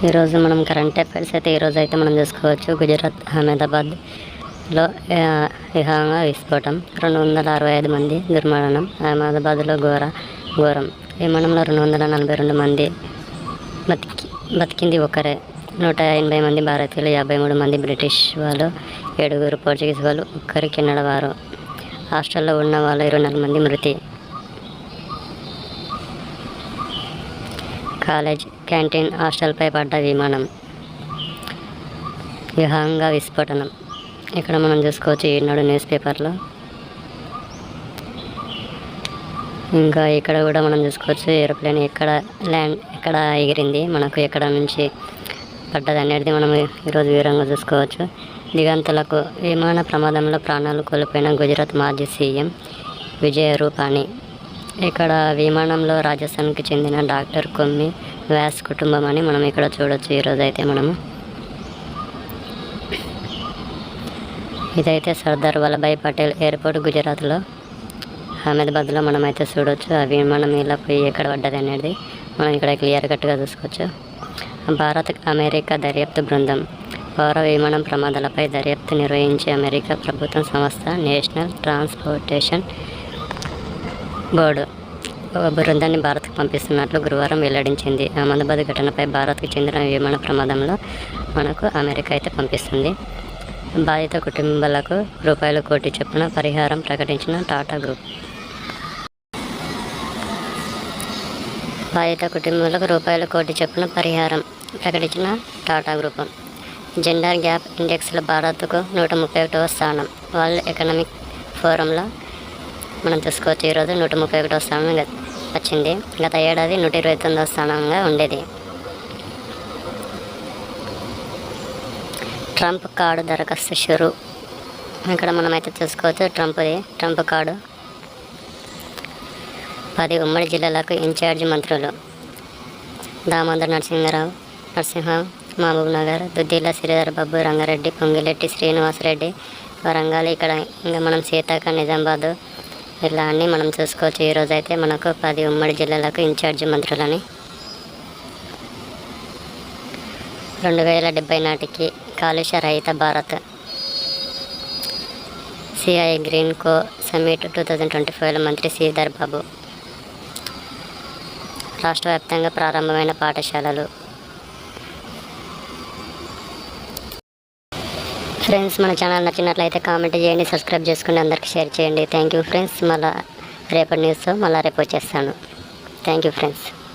ఈరోజు మనం current affairs అయితే ఈరోజు అయితే మనం చూసుకోవచ్చు. గుజరాత్ అహ్మదాబాద్లో విహంగా విస్ఫోటం, 265 మంది దుర్మరణం. అహ్మదాబాద్లో ఘోరం విమానంలో 242 మంది బతికింది ఒకరే. 180 మంది భారతీయులు, 53 మంది బ్రిటిష్ వాళ్ళు, 7 పోర్చుగీస్ వాళ్ళు, 1 కెనడా వారు. హాస్టల్లో ఉన్న వాళ్ళు 24 మంది మృతి. కాలేజ్ క్యాంటీన్ హాస్టల్పై పడ్డ విమానం, విహంగా విస్ఫోటనం. ఇక్కడ మనం చూసుకోవచ్చు ఈనాడు న్యూస్ పేపర్లో. ఇంకా ఇక్కడ కూడా మనం చూసుకోవచ్చు ఏరోప్లేన్ ఎక్కడ ఎగిరింది, మనకు ఎక్కడ నుంచి పడ్డది అనేది మనం ఈరోజు వివరంగా చూసుకోవచ్చు. దిగంతులకు విమాన ప్రమాదంలో ప్రాణాలు కోల్పోయిన గుజరాత్ మాజీ సీఎం విజయ రూపానీ. ఇక్కడ విమానంలో రాజస్థాన్కి చెందిన డాక్టర్ కొమ్మి వ్యాస్ కుటుంబం అని మనం ఇక్కడ చూడొచ్చు. ఈరోజు అయితే మనము ఇదైతే సర్దార్ వల్లభాయ్ పటేల్ ఎయిర్పోర్ట్ గుజరాత్లో అహ్మదాబాద్లో మనమైతే చూడొచ్చు. ఆ విమానం ఇలా పోయి ఎక్కడ పడ్డది అనేది మనం ఇక్కడ క్లియర్ కట్గా చూసుకోవచ్చు. భారత్ అమెరికా దర్యాప్తు బృందం. పౌర విమానం ప్రమాదాలపై దర్యాప్తు నిర్వహించే అమెరికా ప్రభుత్వ సంస్థ నేషనల్ ట్రాన్స్పోర్టేషన్ బోర్డు బృందాన్ని భారత్కు పంపిస్తున్నట్లు గురువారం వెల్లడించింది. అహ్మదాబాద్ ఘటనపై భారత్కు చెందిన విమాన ప్రమాదంలో మనకు అమెరికా అయితే పంపిస్తుంది. బాధిత కుటుంబాలకు రూపాయల 1 కోటి చొప్పున పరిహారం ప్రకటించిన టాటా గ్రూప్. బాధిత కుటుంబాలకు రూపాయల 1 కోటి చొప్పున పరిహారం ప్రకటించిన టాటా గ్రూప్. జెండర్ గ్యాప్ ఇండెక్స్లో భారత్కు 131వ స్థానం. వరల్డ్ ఎకనామిక్ ఫోరంలో మనం చూసుకోవచ్చు. ఈరోజు 131వ స్థానం వచ్చింది. గత ఏడాది 129వ స్థానంగా ఉండేది. ట్రంప్ కార్డు దరఖాస్తు షురు. ఇక్కడ మనమైతే చూసుకోవచ్చు ట్రంప్ కార్డు. 10 ఉమ్మడి జిల్లాలకు ఇన్ఛార్జి మంత్రులు: దామోదర్ నరసింహ, మహబూబ్ నగర్, దుద్దిల్ల శ్రీధర్ బాబు, రంగారెడ్డి, పొంగిరెడ్డి శ్రీనివాసరెడ్డి, వరంగల్. ఇక్కడ ఇంకా మనం సీతాక, నిజామాబాద్ ఇలా అన్నీ మనం చూసుకోవచ్చు. ఈరోజు అయితే మనకు 10 ఉమ్మడి జిల్లాలకు ఇన్ఛార్జి మంత్రులని. 2070 నాటికి కాలుష్య రహిత భారత్. సిఐ గ్రీన్ కో సమ్మిట్ 2025లో మంత్రి శ్రీధర్ బాబు. రాష్ట్ర వ్యాప్తంగా ప్రారంభమైన పాఠశాలలు. ఫ్రెండ్స్, మన ఛానల్ నచ్చినట్లయితే కామెంట్ చేయండి, సబ్స్క్రైబ్ చేసుకుని అందరికీ షేర్ చేయండి. Thank you friends. మళ్ళీ రేపటి న్యూస్తో రేపు వచ్చేస్తాను. Thank you friends.